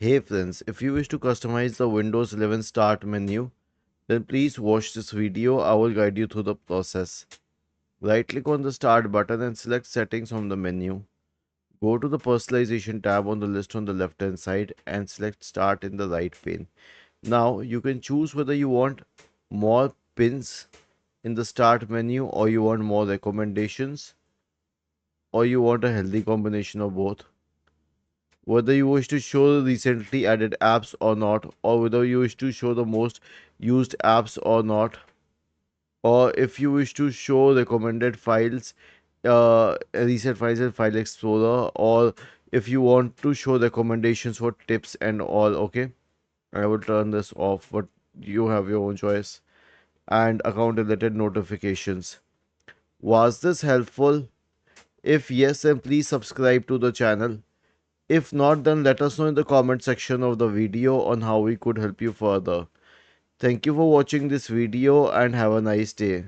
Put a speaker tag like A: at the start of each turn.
A: Hey friends, if you wish to customize the Windows 11 Start menu, then please watch this video. I will guide you through the process. Right click on the Start button and select Settings from the menu. Go to the Personalization tab on the list on the left hand side and select Start in the right pane. Now you can choose whether you want more pins in the Start menu or you want more recommendations or you want a healthy combination of both. Whether you wish to show the recently added apps or not, or whether you wish to show the most used apps or not, or if you wish to show recommended files, recent files in File Explorer, or if you want to show recommendations for tips and all. Okay, I will turn this off, but you have your own choice. And account related notifications. Was this helpful? If yes, then please subscribe to the channel. If not, then let us know in the comment section of the video on how we could help you further. Thank you for watching this video and have a nice day.